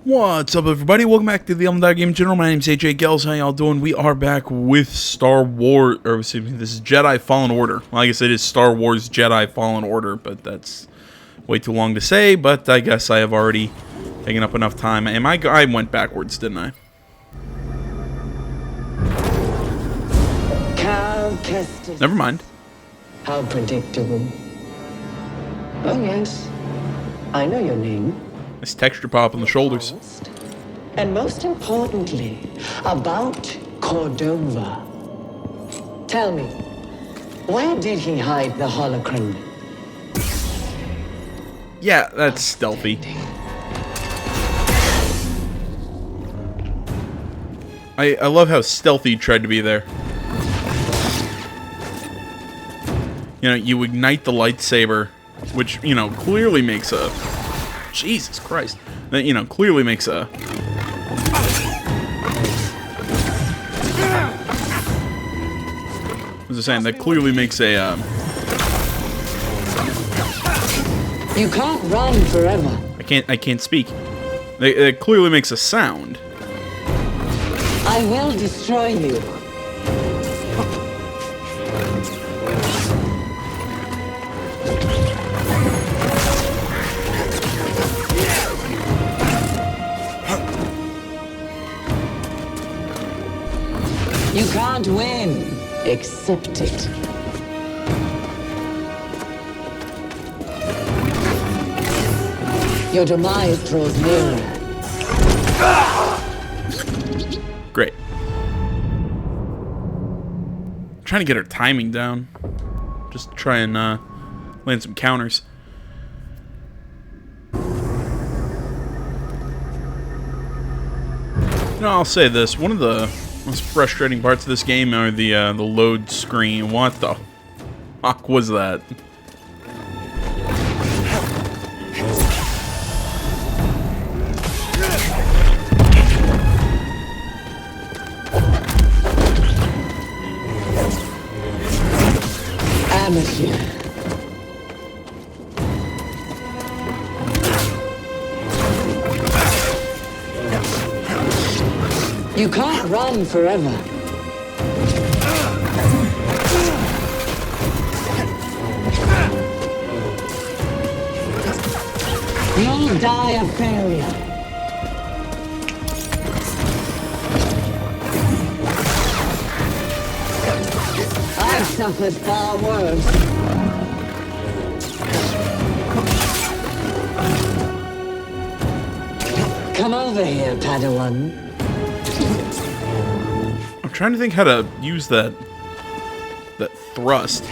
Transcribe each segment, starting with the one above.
What's up, everybody? Welcome back to the Game General. My name's AJ Gels. How y'all doing? We are back with Star Wars, or excuse me, this is Jedi Fallen Order. Well, I guess it is Star Wars Jedi Fallen Order, but that's way too long to say. But I guess I have already taken up enough time. And I went backwards, didn't I? Never mind. How predictable. Oh yes, I know your name. Nice texture pop on the shoulders. And most importantly, about Cordova. Tell me, where did he hide the holocron? Yeah, that's stealthy. I love how stealthy you tried to be there. You know, you ignite the lightsaber, which, you know, clearly makes a... Jesus Christ. That, you know, clearly makes a... What was I saying? That clearly makes a, You can't run forever. I can't speak. It clearly makes a sound. I will destroy you. You can't win. Accept it. Your demise draws nearer. Great. Trying to get her timing down. Just try and land some counters. No, I'll say this. One of the most frustrating parts of this game are the load screen. What the fuck was that? Amateur. You can't run forever. You'll die a failure. I've suffered far worse. Come over here, Padawan. I'm trying to think how to use that thrust.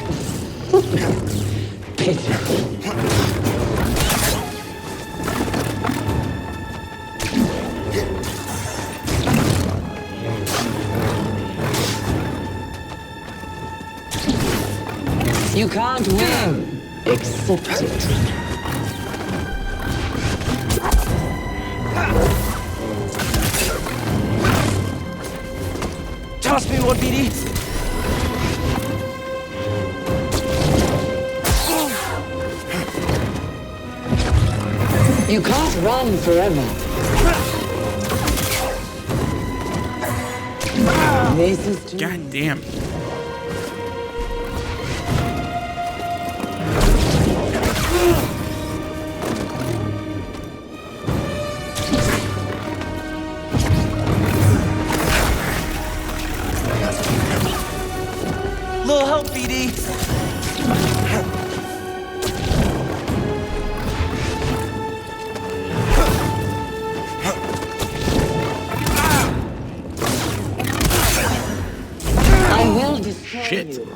You can't win. Accept it. Toss me one, BD. You can't run forever. This is too... God damn. Little help, BD. I will destroy Shit. you.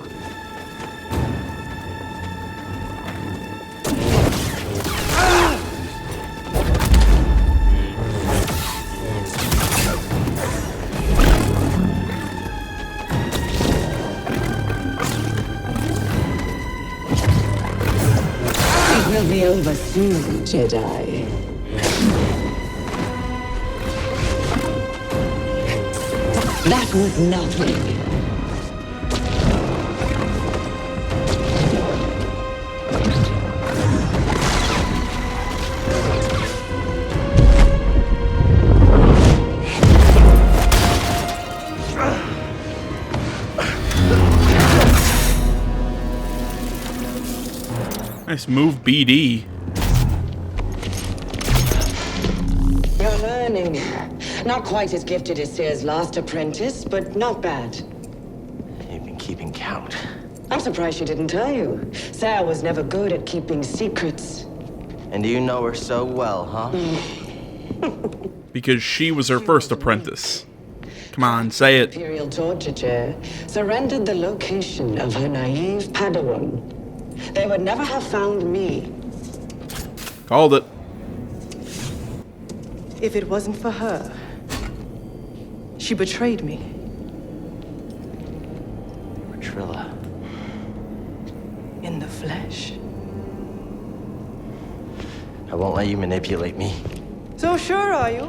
It will be over soon, Jedi. That was nothing. Nice move, BD. You're learning. Not quite as gifted as Seer's last apprentice, but not bad. You've been keeping count. I'm surprised she didn't tell you. Seer was never good at keeping secrets. And you know her so well, huh? Because she was her first apprentice. Come on, say it. Imperial torture chair surrendered the location of her naive Padawan. They would never have found me. Called it. If it wasn't for her, she betrayed me. Trilla. In the flesh. I won't let you manipulate me. So sure are you?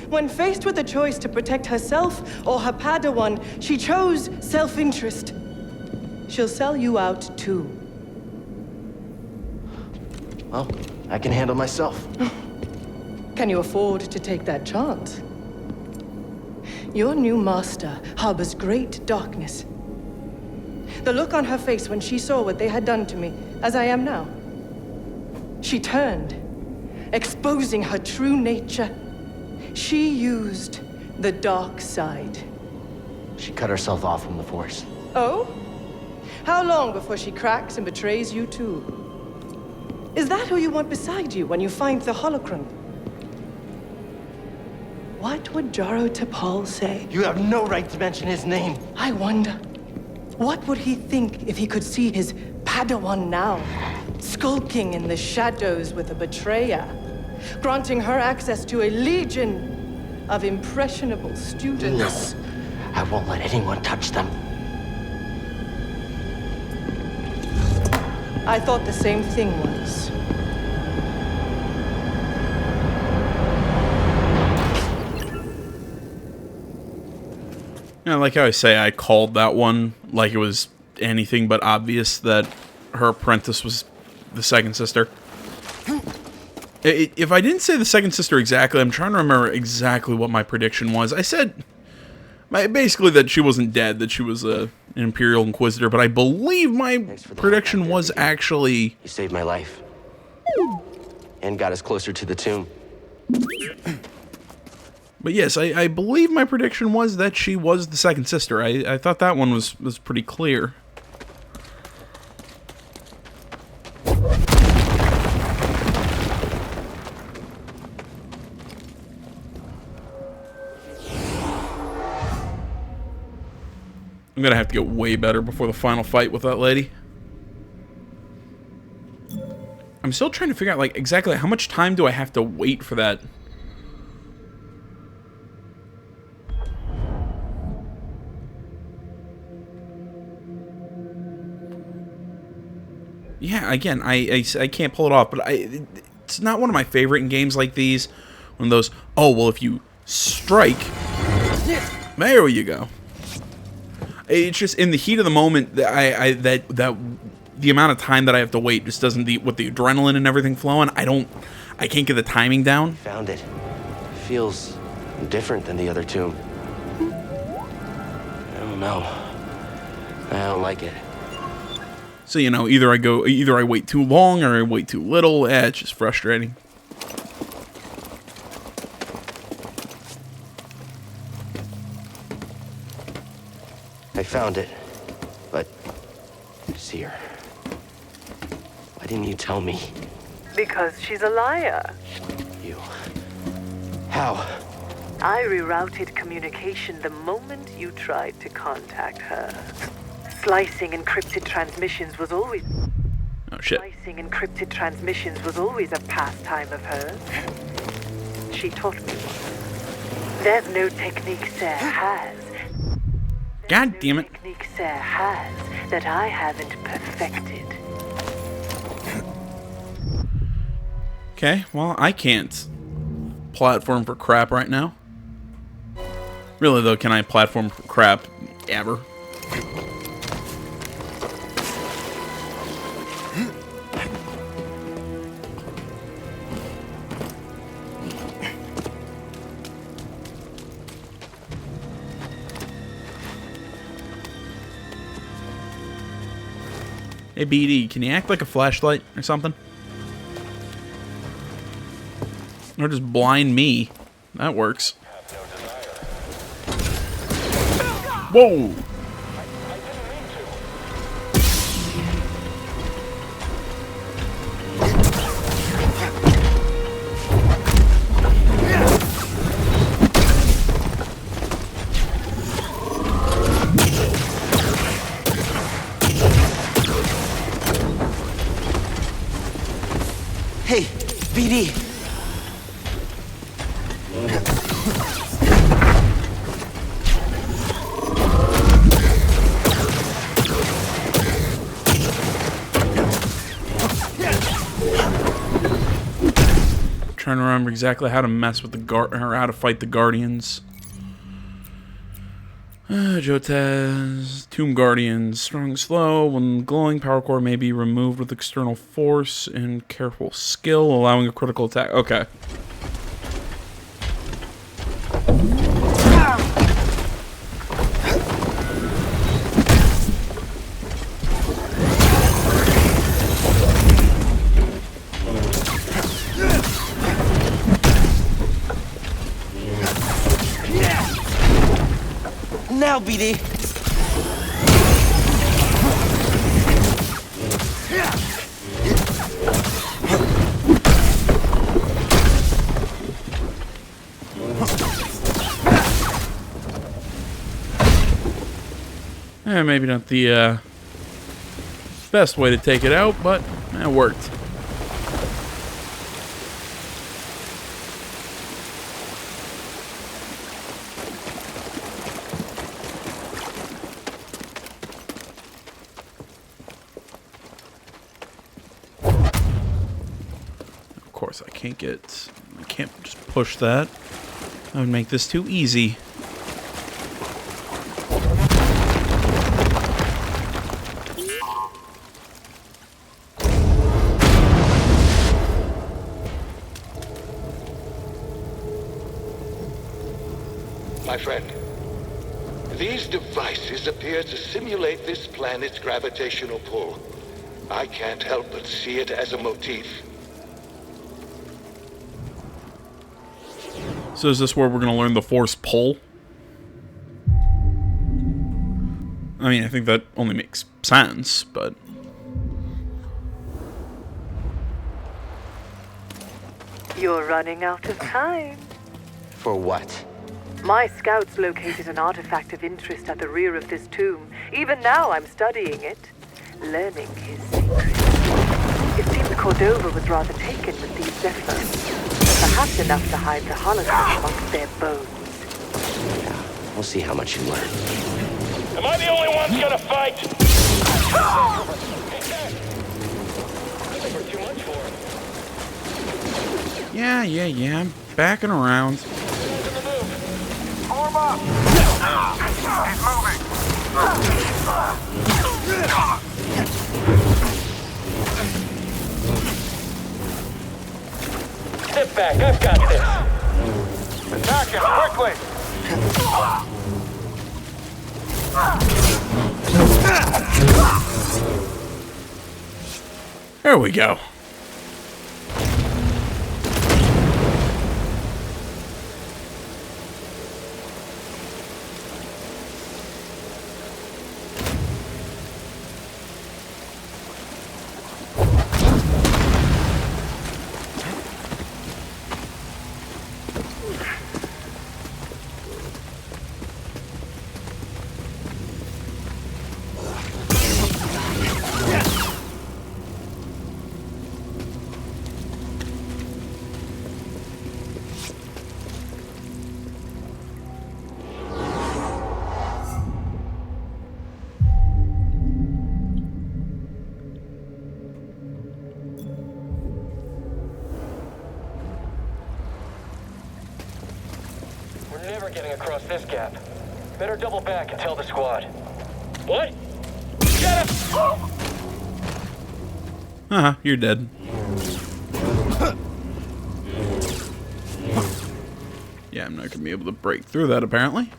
When faced with a choice to protect herself or her Padawan, she chose self-interest. She'll sell you out too. Well, I can handle myself. Can you afford to take that chance? Your new master harbors great darkness. The look on her face when she saw what they had done to me, as I am now. She turned, exposing her true nature. She used the dark side. She cut herself off from the Force. Oh? How long before she cracks and betrays you too? Is that who you want beside you when you find the holocron? What would Jaro Tapal say? You have no right to mention his name. I wonder, what would he think if he could see his Padawan now, skulking in the shadows with a betrayer, granting her access to a legion of impressionable students? No, I won't let anyone touch them. I thought the same thing once. Yeah, like I always say, I called that one like it was anything but obvious that her apprentice was the second sister. If I didn't say the second sister exactly, I'm trying to remember exactly what my prediction was. I said basically that she wasn't dead, that she was an Imperial Inquisitor, but I believe my prediction was actually... You saved my life. And got us closer to the tomb. But yes, I believe my prediction was that she was the second sister. I thought that one was pretty clear. I'm gonna have to get way better before the final fight with that lady. I'm still trying to figure out, like, exactly how much time do I have to wait for that? Yeah, again, I can't pull it off, but it's not one of my favorite in games like these. One of those, oh, well, if you strike, there you go. It's just in the heat of the moment that the amount of time that I have to wait just doesn't, with the adrenaline and everything flowing, I can't get the timing down. Found it. Feels different than the other tomb. I don't know. I don't like it. So, you know, either I wait too long or I wait too little. It's just frustrating. I found it, but Seer, why didn't you tell me? Because she's a liar. You. How? I rerouted communication the moment you tried to contact her. Slicing encrypted transmissions was always... Oh, shit. Slicing encrypted transmissions was always a pastime of hers. She taught me. There's no technique Seer has. God damn it. Technique Seer has that I haven't perfected. Okay, well, I can't platform for crap right now. Really, though, can I platform for crap ever? Hey, BD, can you act like a flashlight or something? Or just blind me. That works. Whoa! Hey, BD. Trying to remember exactly how to mess with the or how to fight the Guardians. Jotez, Tomb Guardians, strong and slow. When glowing, power core may be removed with external force and careful skill, allowing a critical attack. Okay. Now, BD. Maybe not the best way to take it out, but it worked. Of course, I can't just push that. That would make this too easy. My friend, these devices appear to simulate this planet's gravitational pull. I can't help but see it as a motif. So is this where we're going to learn the force pull? I mean, I think that only makes sense, but... You're running out of time. For what? My scouts located an artifact of interest at the rear of this tomb. Even now I'm studying it, learning his secrets. It seems Cordova was rather taken with these Zephyrs. Perhaps enough to hide the hologram amongst their bones. Yeah, we'll see how much you learn. Am I the only one gonna fight? We're too much for him. Yeah, I'm backing around. Form up! He's moving! Step back, I've got this! Attack him, quickly! There we go. Never getting across this gap. Better double back and tell the squad. What? Get him! You're dead. Yeah, I'm not gonna be able to break through that apparently.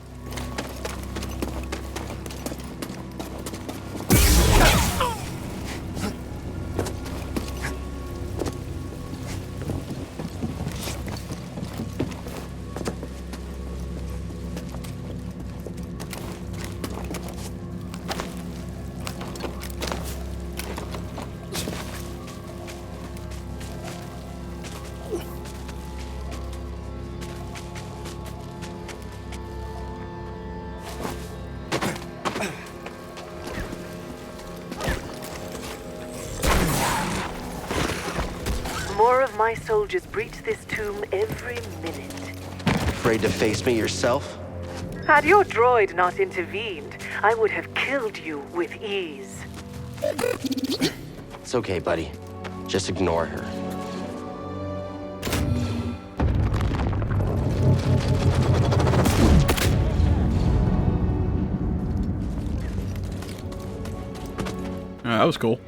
Jedi soldiers breach this tomb every minute. Afraid to face me yourself? Had your droid not intervened, I would have killed you with ease. It's okay, buddy. Just ignore her. That was cool.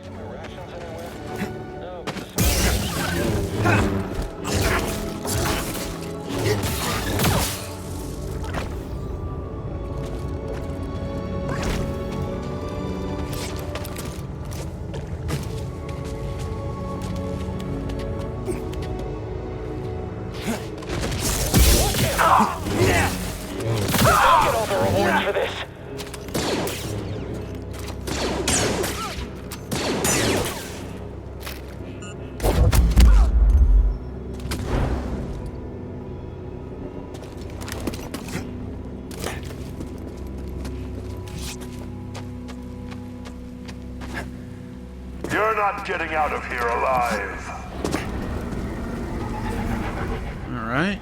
Get over rewards for this. You're not getting out of here alive. Alright.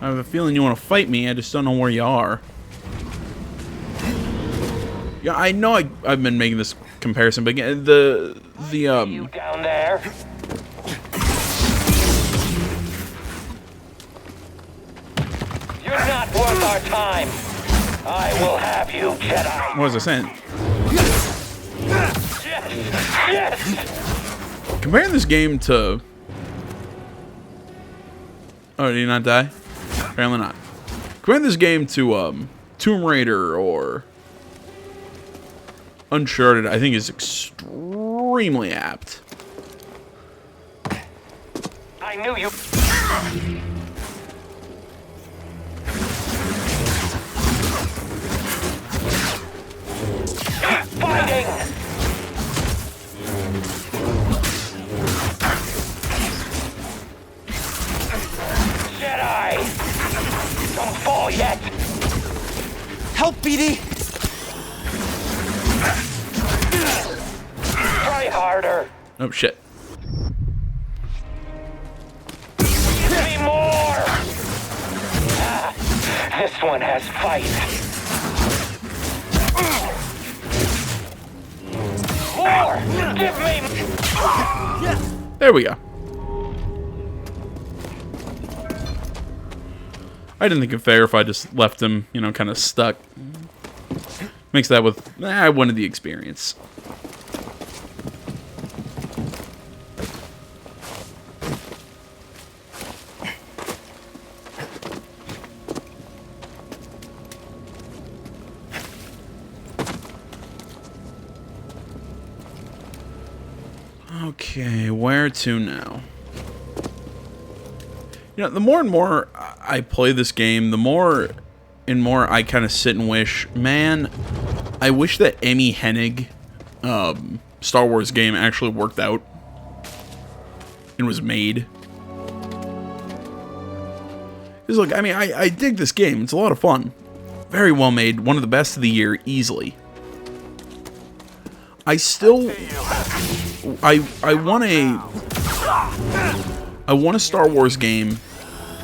I have a feeling you want to fight me, I just don't know where you are. Yeah, I know I've been making this comparison, but again, You down there? You're not worth our time. I will have you, Jedi. what was I saying? Yes! Yes! Comparing this game to... Oh, did he not die? Apparently not. Comparing this game to Tomb Raider or Uncharted, I think is extremely apt. I knew you. Fighting! Jedi! Don't fall yet! Help, BD! Try harder! Oh, shit. Give me more! Ah, this one has fight. More! Give me... There we go. I didn't think it fair if I just left him, you know, kind of stuck. Mix that with, I wanted the experience. Okay, where to now? You know, the more and more I play this game, the more and more I kind of sit and wish, man, I wish that Amy Hennig Star Wars game actually worked out and was made. Because look, I mean, I dig this game. It's a lot of fun. Very well made. One of the best of the year, easily. I still... I want a Star Wars game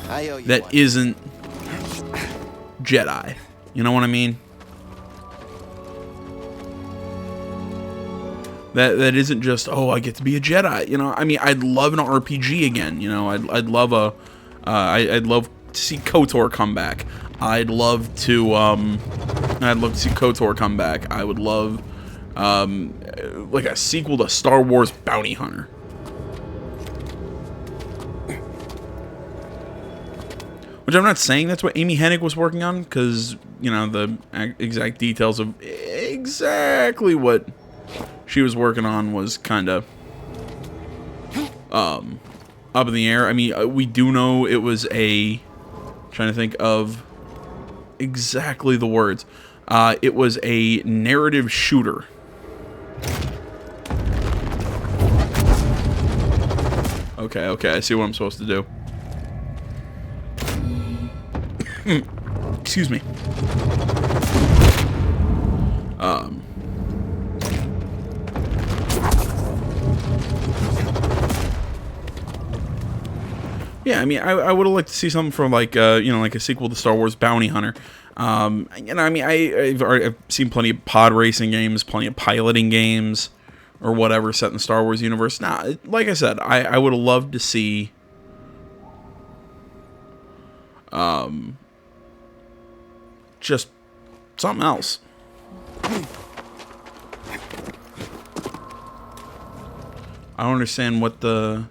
that isn't Jedi. You know what I mean? That isn't just, oh, I get to be a Jedi. You know, I mean, I'd love an RPG again. You know, I'd love a I'd love to see KOTOR come back. I'd love to see KOTOR come back. I would love like a sequel to Star Wars Bounty Hunter. Which I'm not saying that's what Amy Hennig was working on, because, you know, the exact details of exactly what she was working on was kind of up in the air. I mean, we do know it was trying to think of exactly the words. It was a narrative shooter. Okay, I see what I'm supposed to do. Excuse me. Yeah, I mean, I would have liked to see something from like you know, like a sequel to Star Wars Bounty Hunter. You know, I mean, I've seen plenty of pod racing games, plenty of piloting games, or whatever set in the Star Wars universe. Now, like I said, I would have loved to see just something else. I don't understand what the...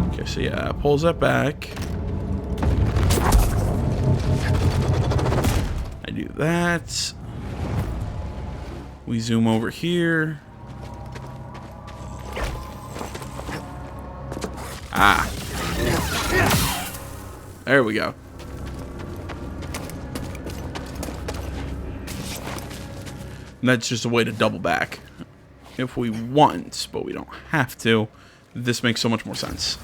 Okay, so yeah, pulls that back. I do that. We zoom over here. Ah. There we go. And that's just a way to double back. If we want, but we don't have to. This makes so much more sense.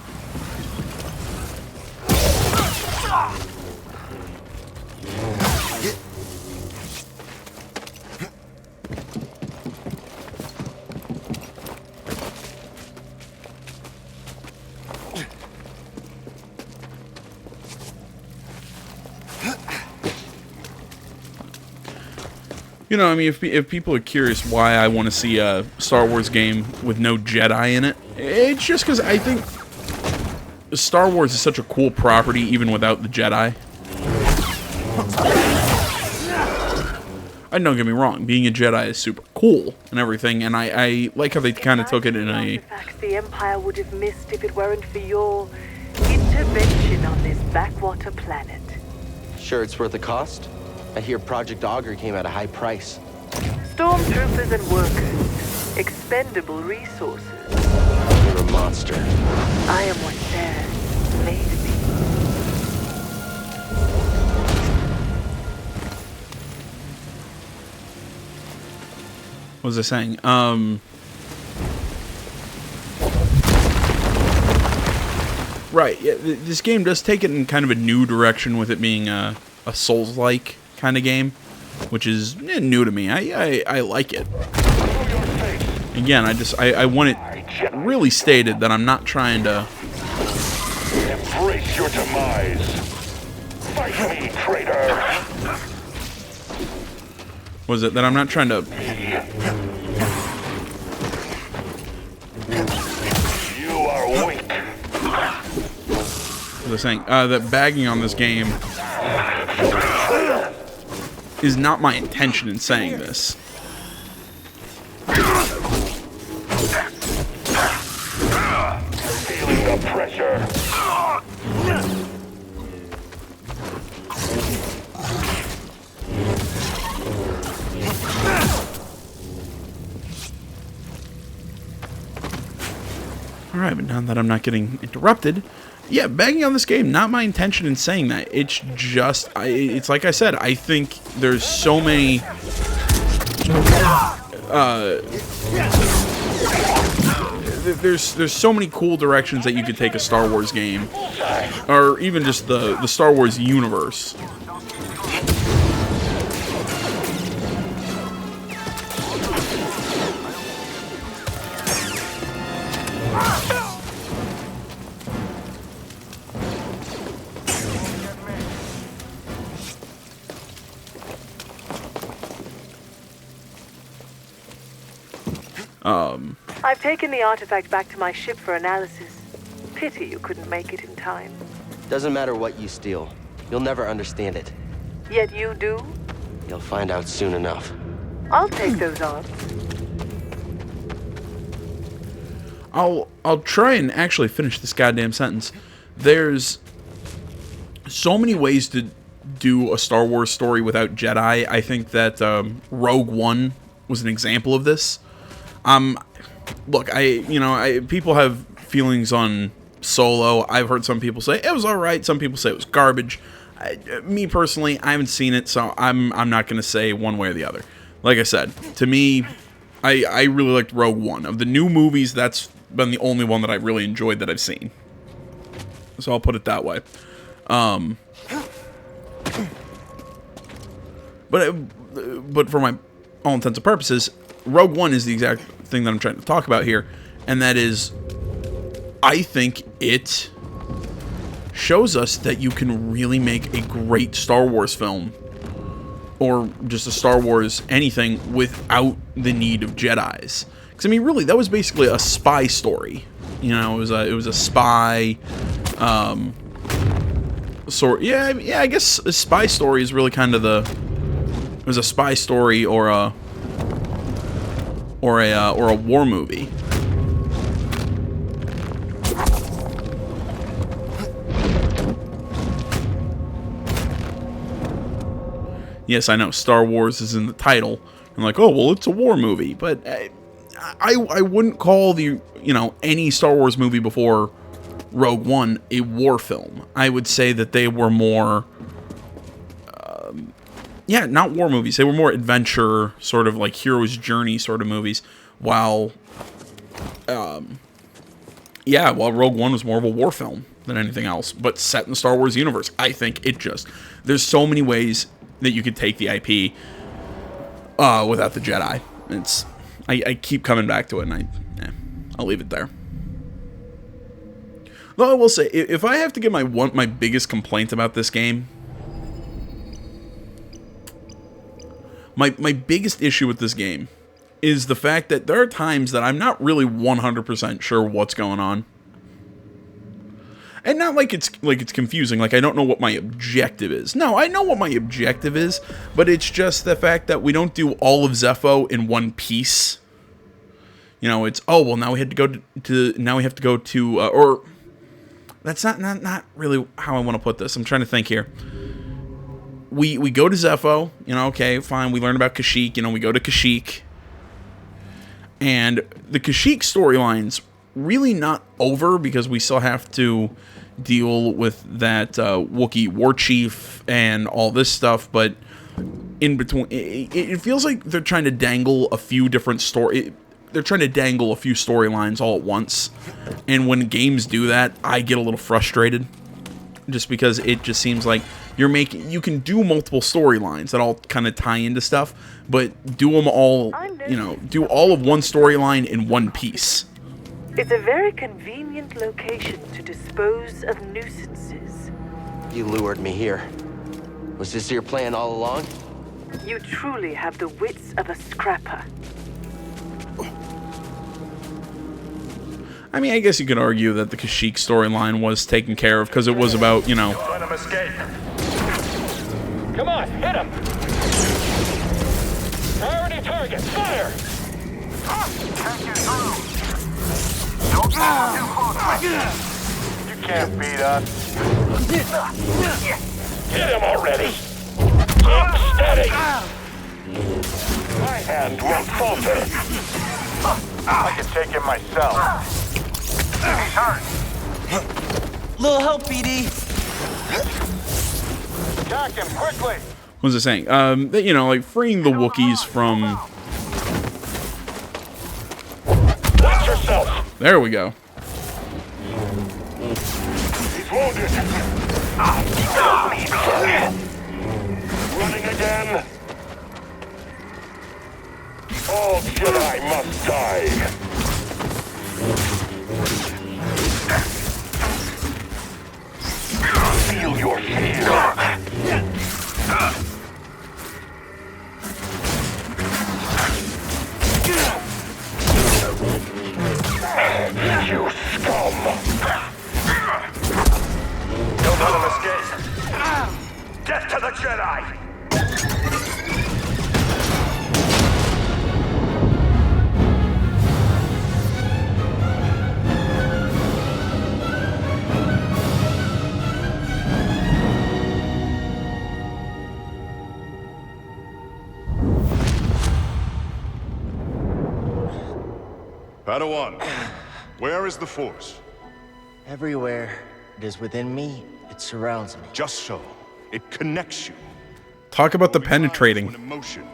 You know, I mean, if people are curious why I want to see a Star Wars game with no Jedi in it, it's just because I think Star Wars is such a cool property even without the Jedi. And don't get me wrong, being a Jedi is super cool and everything, and I like how they kind of took it in a... The Empire would have missed if it weren't for your intervention on this backwater planet. Sure it's worth the cost? I hear Project Augur came at a high price. Stormtroopers and workers. Expendable resources. You're a monster. I am what theirs made me. What was I saying? Right, yeah, this game does take it in kind of a new direction with it being a Souls-like kind of game, which is new to me. I like it. Again, I want it really stated that I'm not trying to... Embrace your demise. Fight me, traitor. Was it that I'm not trying to... You are weak. What was I saying? That bagging on this game is not my intention in saying this. Feeling the pressure. Alright, but now that I'm not getting interrupted, yeah, bagging on this game, not my intention in saying that. It's just, it's like I said, I think there's so many, there's so many cool directions that you could take a Star Wars game, or even just the Star Wars universe. I've taken the artifact back to my ship for analysis. Pity you couldn't make it in time. Doesn't matter what you steal. You'll never understand it. Yet you do? You'll find out soon enough. I'll take those odds. I'll try and actually finish this goddamn sentence. There's so many ways to do a Star Wars story without Jedi. I think that Rogue One was an example of this. Look, people have feelings on Solo. I've heard some people say it was all right. Some people say it was garbage. Me personally, I haven't seen it, so I'm not going to say one way or the other. Like I said, to me, I really liked Rogue One. Of the new movies, that's been the only one that I really enjoyed that I've seen. So I'll put it that way. But for my all intents and purposes, Rogue One is the exact thing that I'm trying to talk about here, and that is, I think it shows us that you can really make a great Star Wars film, or just a Star Wars anything, without the need of Jedis. Because I mean, really, that was basically a spy story. You know, it was a spy. I guess a spy story is really kind of it was a spy story or a war movie. Yes, I know Star Wars is in the title. I'm like, oh well, it's a war movie, but I wouldn't call any Star Wars movie before Rogue One a war film. I would say that they were more, not war movies. They were more adventure, sort of like hero's journey sort of movies. While Rogue One was more of a war film than anything else, but set in the Star Wars universe. I think there's so many ways that you could take the IP without the Jedi. I keep coming back to it, and I'll leave it there. Though I will say, if I have to give my biggest complaint about this game, my biggest issue with this game is the fact that there are times that I'm not really 100% sure what's going on. And not like it's confusing, like I don't know what my objective is. No, I know what my objective is, but it's just the fact that we don't do all of Zepho in one piece. You know, it's, oh, well, now we have to go to, or that's not really how I want to put this. I'm trying to think here. We go to Zepho, okay, fine, we learn about Kashyyyk, we go to Kashyyyk. And the Kashyyyk storyline's really not over, because we still have to deal with that Wookiee war chief and all this stuff, but in between, it feels like they're trying to dangle a few different they're trying to dangle a few storylines all at once, and when games do that, I get a little frustrated, just because it just seems like you can do multiple storylines that all kind of tie into stuff, but do them all, do all of one storyline in one piece. It's a very convenient location to dispose of nuisances. You lured me here. Was this your plan all along? You truly have the wits of a scrapper. I mean, I guess you could argue that the Kashyyyk storyline was taken care of, because it was about, Let him escape. Come on, hit him! Priority target, fire! Take you through. Don't get too close. You can't beat us. Hit him already! Keep steady! My hand won't falter. I can take him myself. He's hurt. Little help, BD. Attack him quickly. What was I saying? That, freeing the Wookiees from... Watch yourself! There we go. He's wounded. Running again! All Jedi must die! Feel your fear! You scum! Don't let him escape. Death to the Jedi! Padawan, where is the Force? Everywhere. It is within me. It surrounds me. Just so. It connects you. Talk about the When penetrating. emotion,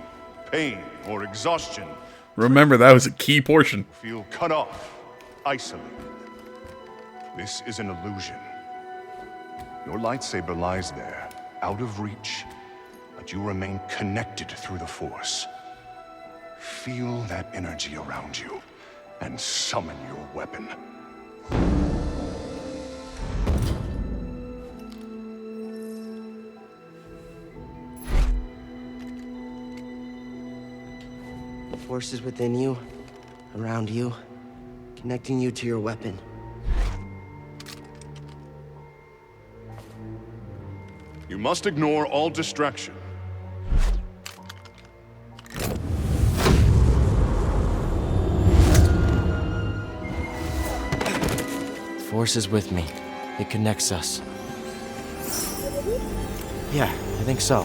pain, or exhaustion Remember, that was a key portion. feel cut off, isolated. This is an illusion. Your lightsaber lies there, out of reach, but that you remain connected through the Force. Feel that energy around you and summon your weapon. The Force is within you, around you, connecting you to your weapon. You must ignore all distraction. The Force is with me. It connects us. Yeah, I think so.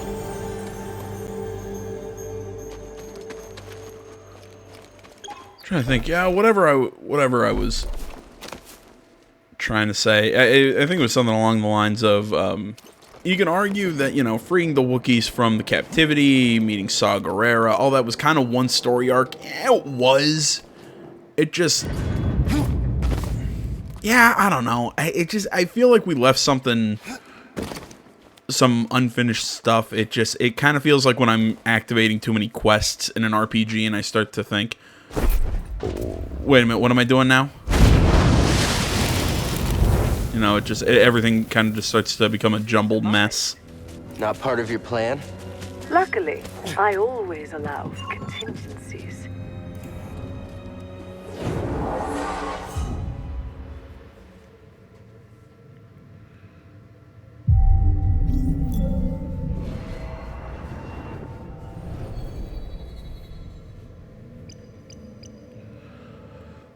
Trying to think, yeah, whatever I was trying to say, I think it was something along the lines of, you can argue that, you know, freeing the Wookiees from the captivity, meeting Saw Gerrera, all that was kind of one story arc. Yeah, it was. It just, yeah, I don't know. I feel like we left some unfinished stuff. It kind of feels like when I'm activating too many quests in an RPG and I start to think, wait a minute, what am I doing now? You know, everything kind of just starts to become a jumbled mess. Not part of your plan? Luckily, I always allow for contingencies.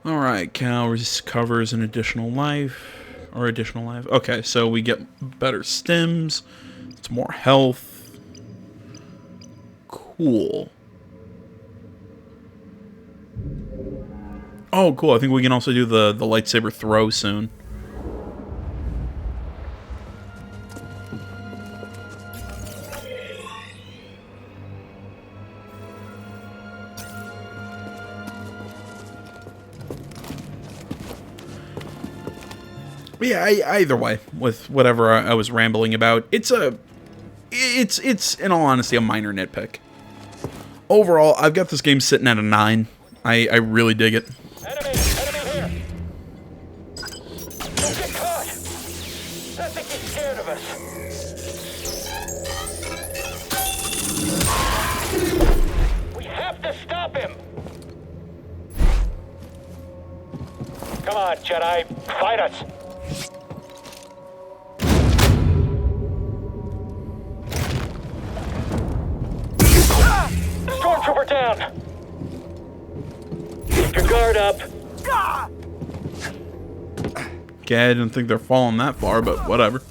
Alright, Cal recovers an additional life. Or additional life. Okay, so we get better stims. It's more health. Cool. Oh, cool. I think we can also do the lightsaber throw soon. But yeah, either way, with whatever I was rambling about, it's in all honesty a minor nitpick. Overall, I've got this game sitting at a 9. I really dig it. Enemy here! Don't get caught! I think he's scared of us. We have to stop him! Come on, Jedi, fight us! Stormtrooper down! Keep your guard up! Okay, I didn't think they're falling that far, but whatever.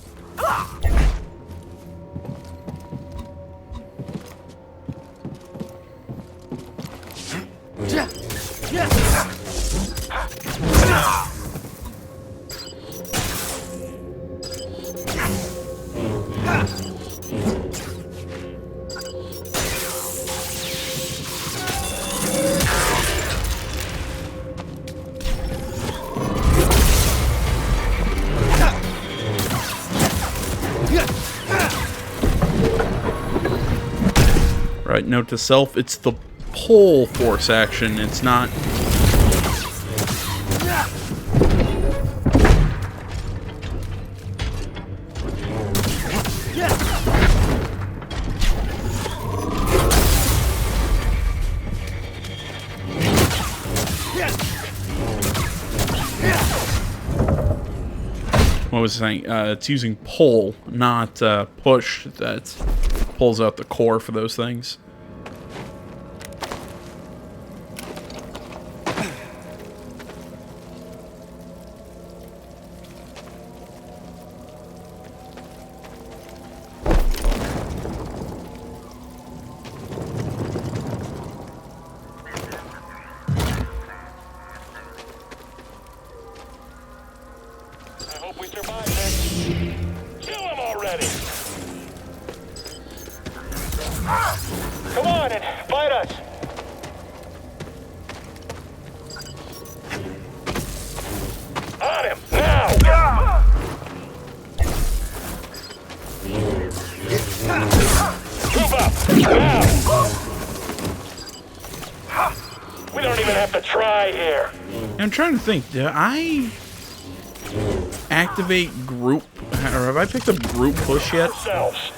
Right, note to self, it's the pull force action, it's not... What was I saying? It's using pull, not push, that pulls out the core for those things. We survived this. Kill him already! Come on and fight us! On him, now! Move up! We don't even have to try here. I'm trying to think. Did I activate group, or have I picked up group push yet? Ourselves.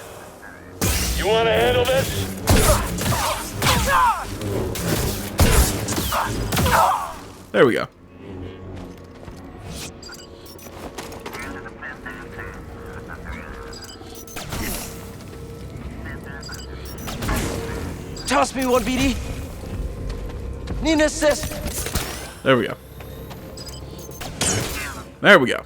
You want to handle this? There we go. Toss me one, BD. Need an assist. There we go. There we go.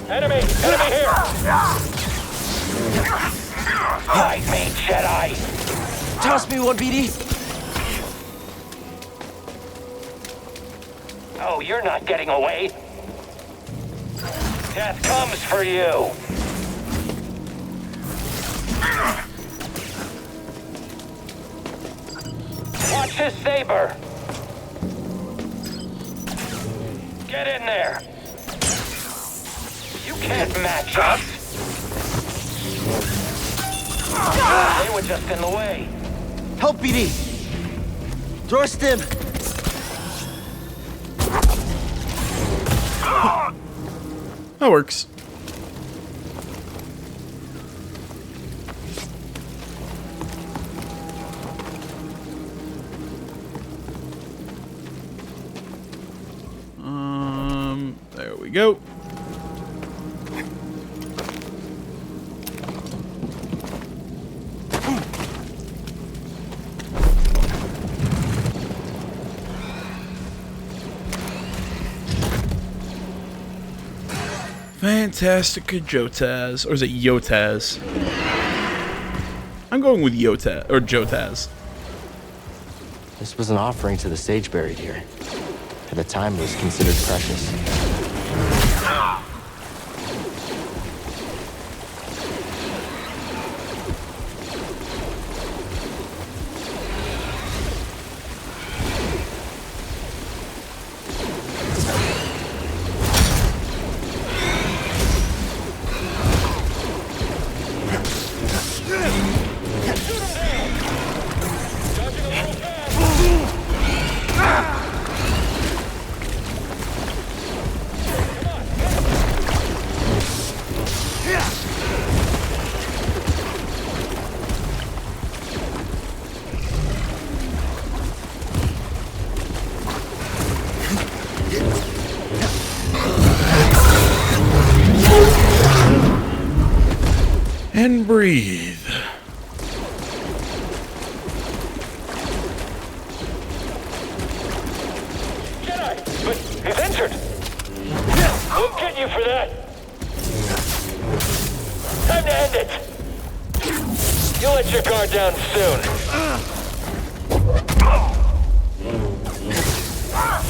Enemy here! Fight me, Jedi! Toss me one, BD. Oh, you're not getting away. Death comes for you. Watch his saber. Get in there. You can't match us. They were just in the way. Help, BD. Throw a stim. That works. There we go. Fantastic Jotaz. Or is it Yotaz? I'm going with Yotaz, or Jotaz. This was an offering to the sage buried here. At the time, it was considered precious. And breathe. Jedi, but he's injured. We'll get you for that. Time to end it. You'll let your guard down soon.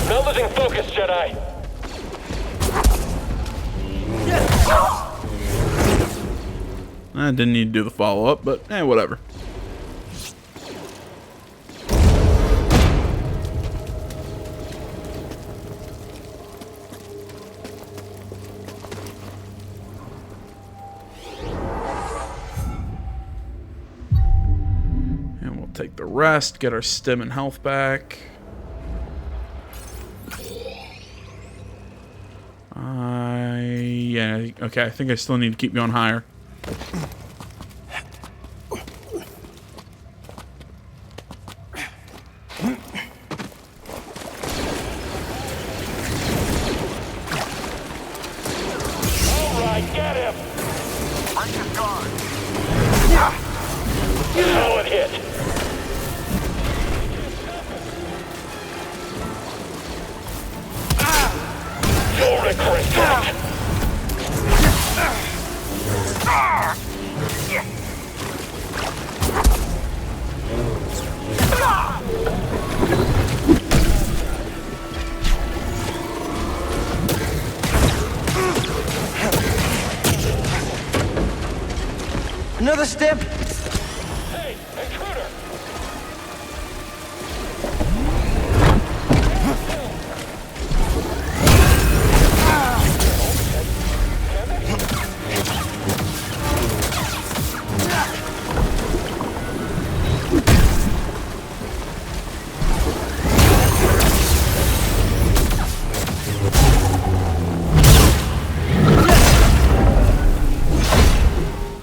No losing focus, Jedi. I didn't need to do the follow-up, but whatever. And we'll take the rest, get our stim and health back. Yeah, okay, I think I still need to keep going higher. Alright, get him! Break his guard. Solid hit. You'll regret that. Another step. Hey, intruder!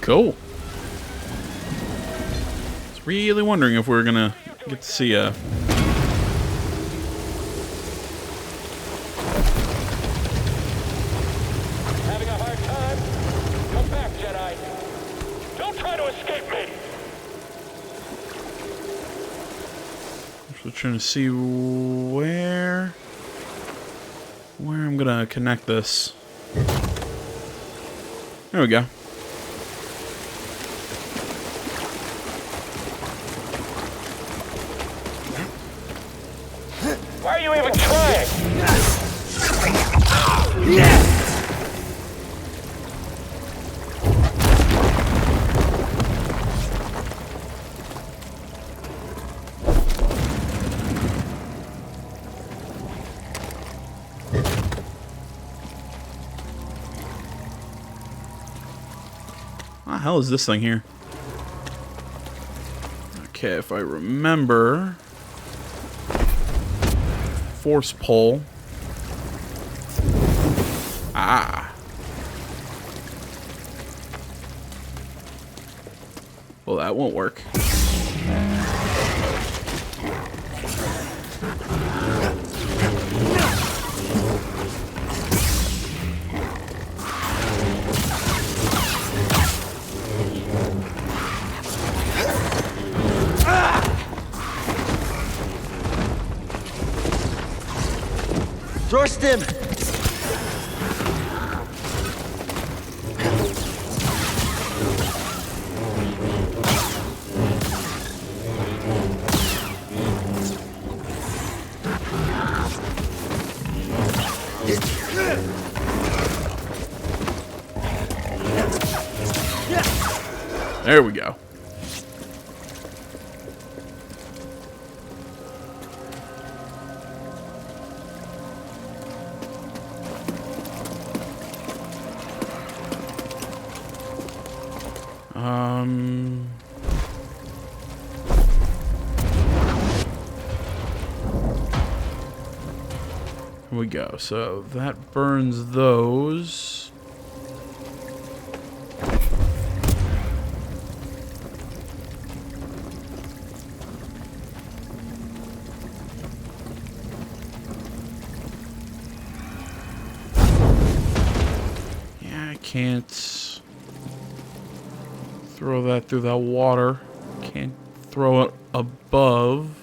Cool. I was really wondering if we were gonna get to see a. Having a hard time? Come back, Jedi. Don't try to escape me! Just trying to see where I'm gonna connect this. There we go. Why are you even trying? What the hell is this thing here? Okay, if I remember. Force pull. Ah. Well, that won't work. Drawer stim. There we go. Here we go. So that burns those. Yeah, I can't throw that through that water. Can't throw it above.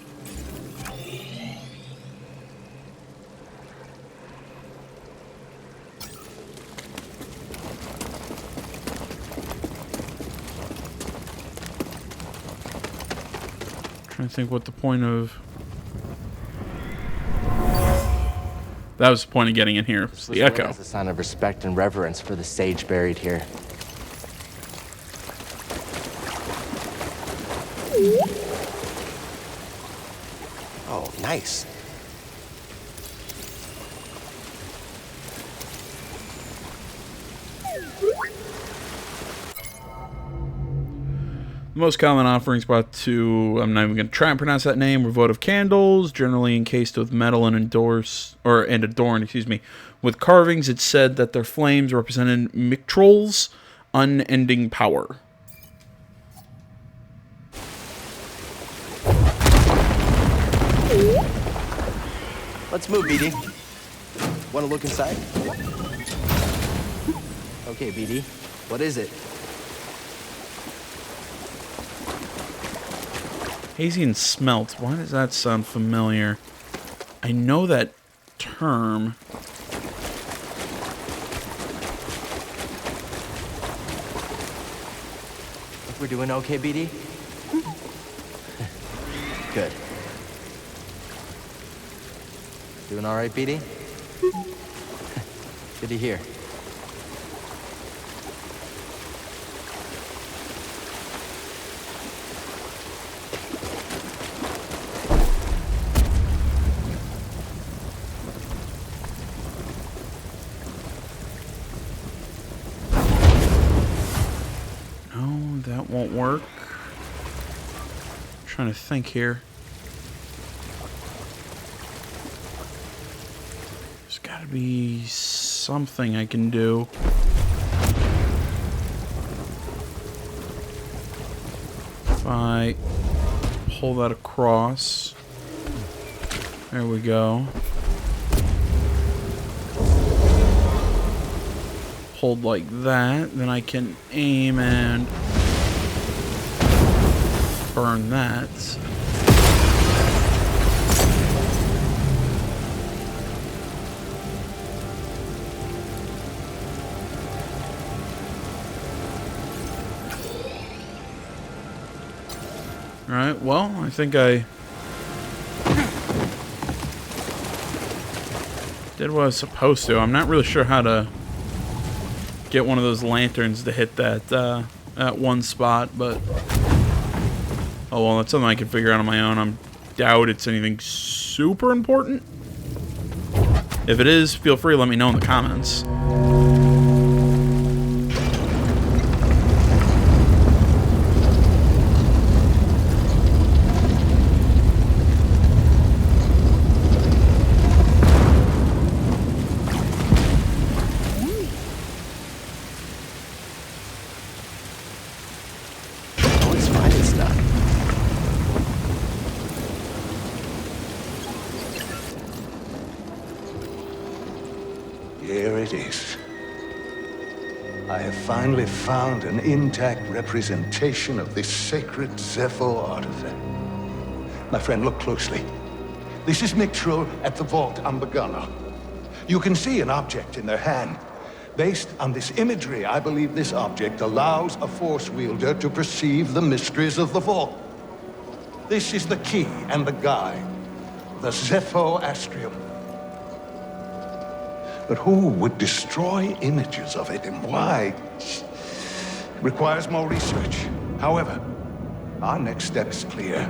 Trying to think what the point of. That was the point of getting in here. It's the echo. As a sign of respect and reverence for the sage buried here. Oh, nice. The most common offerings brought to, I'm not even going to try and pronounce that name, were votive candles, generally encased with metal and adorned, with carvings. It said that their flames represented Mictrol's unending power. Let's move, BD. Want to look inside? Okay, BD. What is it? Hazy and smelt. Why does that sound familiar? I know that term. Think we're doing okay, BD? Good. Doing all right, BD? Good to hear. won't work. Trying to think here. There's gotta be something I can do. If I pull that across. There we go. Hold like that, then I can aim and burn that. Alright, well, I think I did what I was supposed to. I'm not really sure how to get one of those lanterns to hit that at one spot, but oh well, that's something I can figure out on my own. I doubt it's anything super important. If it is, feel free to let me know in the comments. Here it is. I have finally found an intact representation of this sacred Zepho artifact. My friend, look closely. This is Mictro at the Vault Ambagana. You can see an object in their hand. Based on this imagery, I believe this object allows a Force wielder to perceive the mysteries of the Vault. This is the key and the guide, the Zepho Astrium. But who would destroy images of it, and why? It requires more research. However, our next step is clear.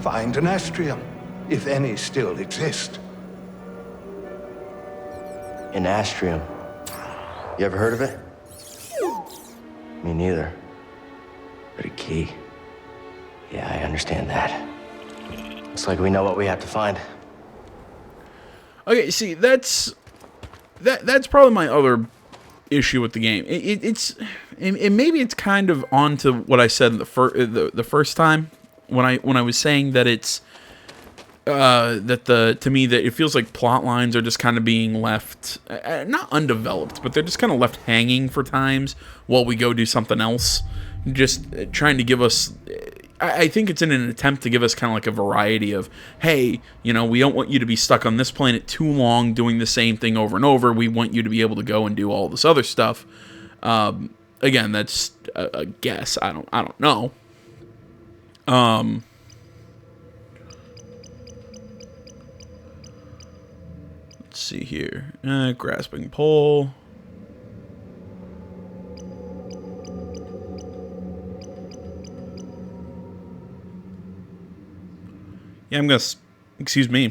Find an Astrium, if any still exist. An Astrium. You ever heard of it? Me neither. But a key. Yeah, I understand that. Looks like we know what we have to find. Okay, see, that's probably my other issue with the game. Maybe it's kind of on to what I said the first time when I was saying that it's to me that it feels like plot lines are just kind of being left not undeveloped, but they're just kind of left hanging for times while we go do something else. Just trying to give us. I think it's in an attempt to give us kind of like a variety of, hey, you know, we don't want you to be stuck on this planet too long doing the same thing over and over. We want you to be able to go and do all this other stuff. Again, that's a guess. I don't know. Let's see here. Grasping pole. Yeah, I'm gonna, excuse me,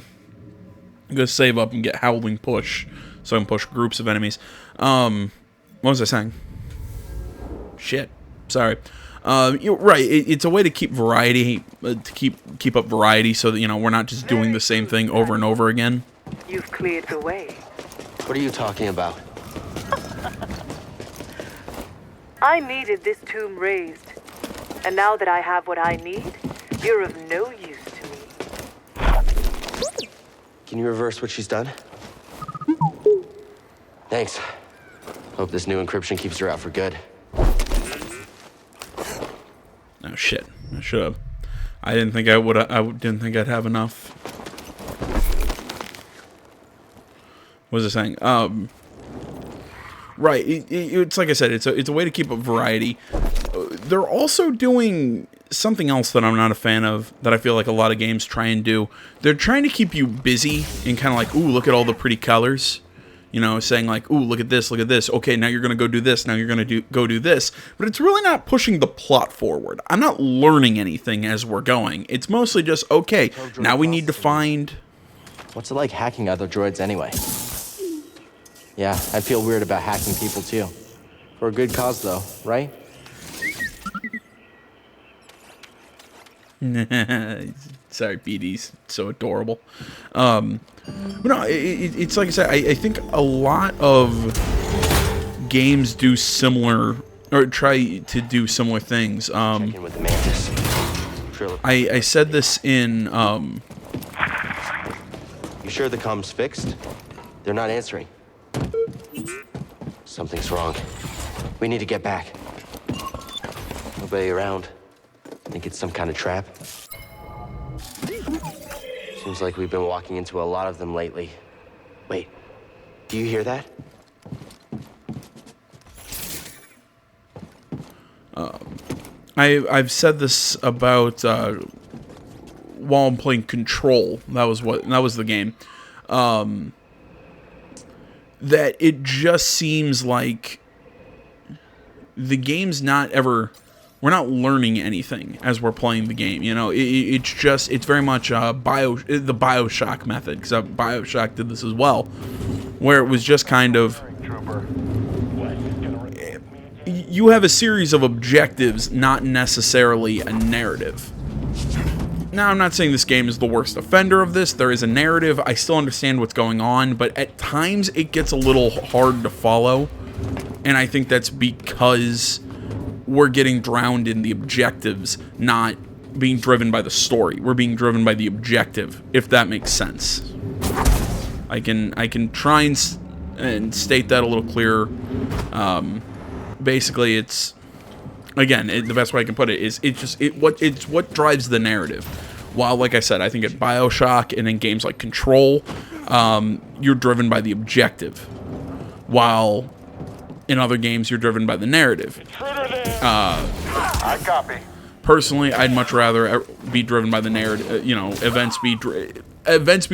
I'm gonna save up and get Howling Push, so I can push groups of enemies. What was I saying? Shit, sorry. You're right, it's a way to keep variety, to keep up variety, so that, you know, we're not just doing the same thing over and over again. You've cleared the way. What are you talking about? I needed this tomb raised, and now that I have what I need, you're of no use to me. Can you reverse what she's done? Thanks. Hope this new encryption keeps her out for good. Oh shit! I should have. I didn't think I would. I didn't think I'd have enough. What was I saying? Right. It's like I said. It's a way to keep up variety. They're also doing something else that I'm not a fan of, that I feel like a lot of games try and do. They're trying to keep you busy and kind of like, ooh, look at all the pretty colors. You know, saying like, ooh, look at this, look at this. Okay, now you're going to go do this. Now you're going to go do this. But it's really not pushing the plot forward. I'm not learning anything as we're going. It's mostly just, okay, now we need to find... What's it like hacking other droids anyway? Yeah, I feel weird about hacking people too. For a good cause though, right? Sorry, BD's so adorable. But no, it's like I said, I think a lot of games do similar, or try to do similar things. Check in with the Mantis. I said this in, You sure the comm's fixed? They're not answering. Something's wrong. We need to get back. Nobody around. Think it's some kind of trap? Seems like we've been walking into a lot of them lately. Wait, do you hear that? I've said this about while I'm playing Control. That was the game. That it just seems like the game's not ever. We're not learning anything as we're playing the game. You know, it's very much the BioShock method, because BioShock did this as well, where it was just kind of. You have a series of objectives, not necessarily a narrative. Now, I'm not saying this game is the worst offender of this. There is a narrative. I still understand what's going on, but at times it gets a little hard to follow. And I think that's because we're getting drowned in the objectives, not being driven by the story. We're being driven by the objective, if that makes sense. I can try and state that a little clearer. Basically, it's, again, the best way I can put it is it's what drives the narrative. While, like I said, I think at BioShock and in games like Control, you're driven by the objective, while in other games you're driven by the narrative. I copy. Personally, I'd much rather be driven by the narrative. You know, events be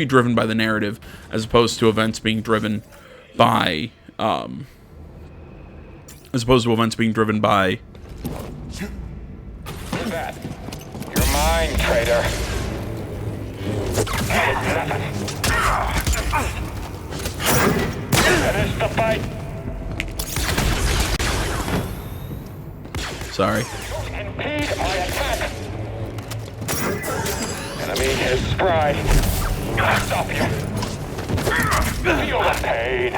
driven by the narrative as opposed to events being driven by. As opposed to events being driven by. Who's that? You're mine, traitor. Finish the fight. Sorry. Impede my attack. Enemy is spry. Stop you. Feel the pain.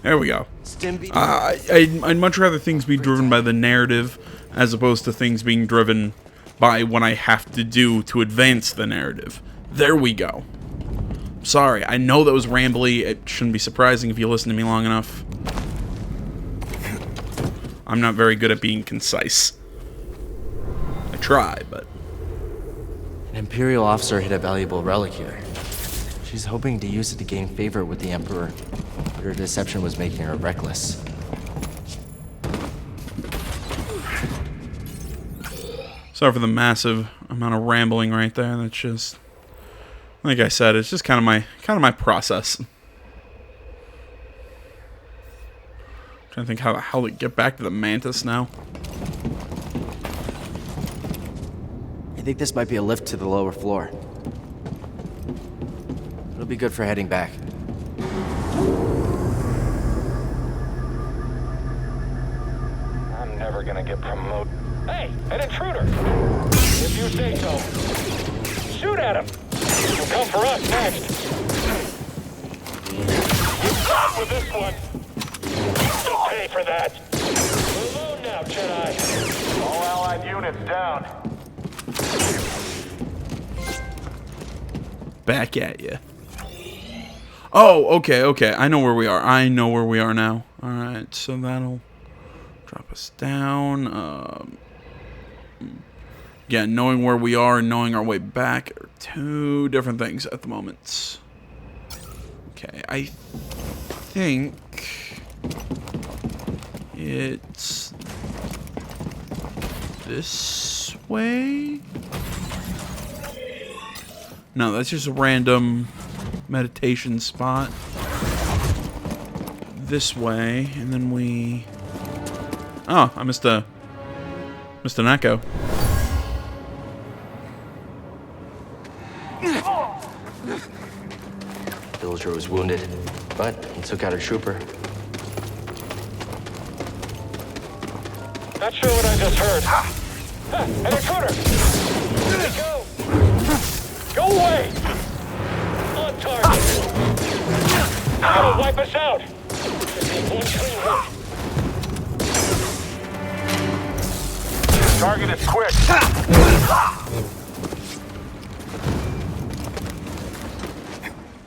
There we go. I'd much rather things be driven by the narrative as opposed to things being driven by what I have to do to advance the narrative. There we go. Sorry, I know that was rambly. It shouldn't be surprising if you listen to me long enough. I'm not very good at being concise. I try, but... An Imperial officer hid a valuable relic here. She's hoping to use it to gain favor with the Emperor, but her deception was making her reckless. Sorry for the massive amount of rambling right there. That's just, like I said, it's just kind of my process. Trying to think how the hell to get back to the Mantis now. I think this might be a lift to the lower floor. It'll be good for heading back. I'm never gonna get promoted. Hey, an intruder! If you say so. Shoot at him! He'll come for us next. You're done with this one. You'll pay for that. We're alone now, Jedi. All allied units down. Back at you. Oh, okay. I know where we are. I know where we are now. Alright, so that'll drop us down. Yeah, knowing where we are and knowing our way back are two different things at the moment. Okay, I think it's this way? No, that's just a random meditation spot. This way, and then we... Oh, I missed an echo. villager was wounded, but he took out a trooper. Not sure what I just heard. An intruder! Let me go! Go away! On target! Gotta wipe us out! Just need one clean hit. Target is quick.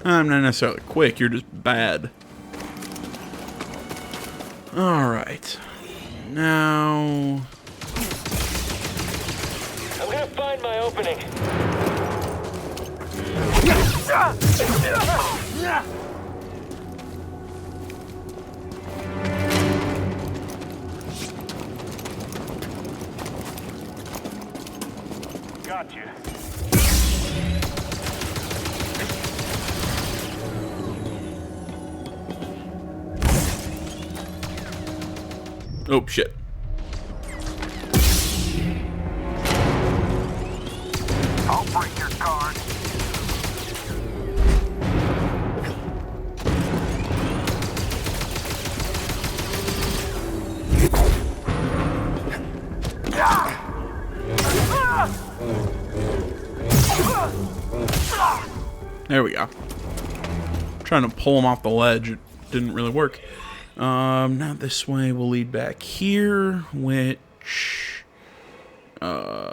I'm not necessarily quick, you're just bad. Alright. Now... I'm gonna find my opening. Got you. Oh, shit. I'll break your guard. There we go. Trying to pull him off the ledge. It didn't really work. Now this way will lead back here, which... I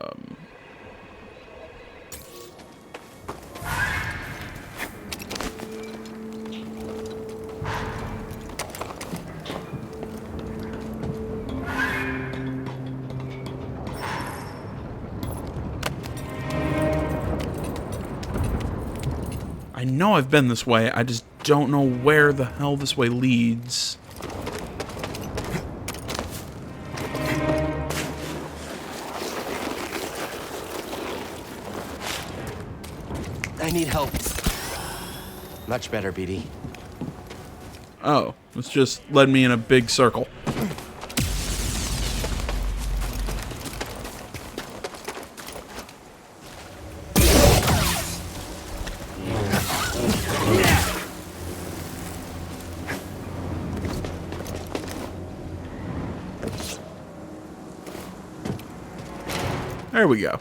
know I've been this way, I just don't know where the hell this way leads. I need help. Much better, BD. Oh, it's just led me in a big circle. There we go.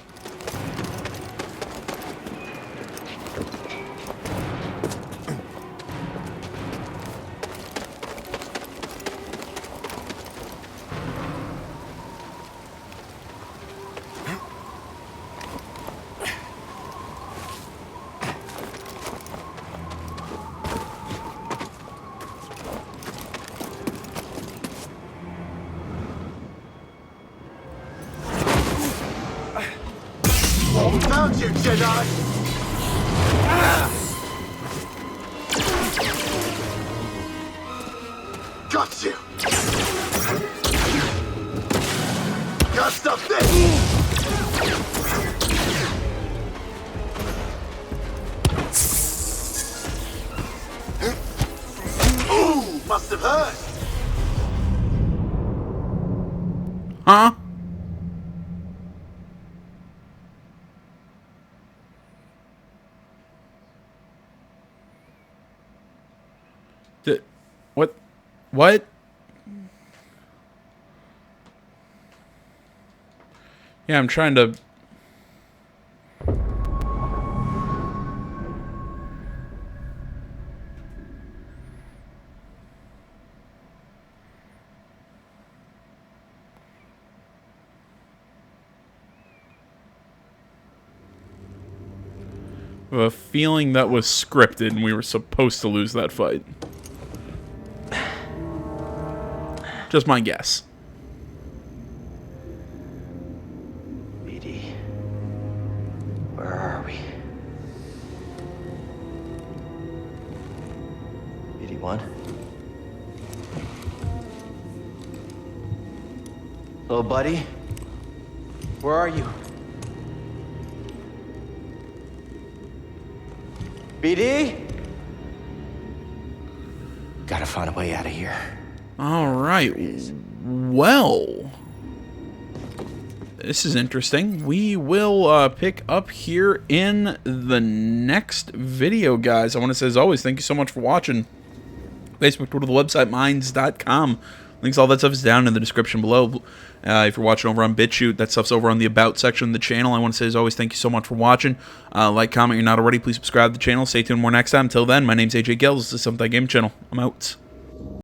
Found you, Jedi! Got you! Got stuff this! Ooh, must have hurt! Huh? What? What? Yeah, I'm trying to... I have a feeling that was scripted and we were supposed to lose that fight. Just my guess. BD. Where are we? BD1? Little buddy? Where are you? BD? Gotta find a way out of here. All right. Well, this is interesting. We will pick up here in the next video, guys. I want to say, as always, thank you so much for watching. Facebook, Twitter, the website, minds.com. Links, all that stuff is down in the description below. If you're watching over on BitChute, that stuff's over on the About section of the channel. I want to say, as always, thank you so much for watching. Like, comment, you're not already. Please subscribe to the channel. Stay tuned more next time. Until then, my name's AJ Gills. This is Something Game Channel. I'm out.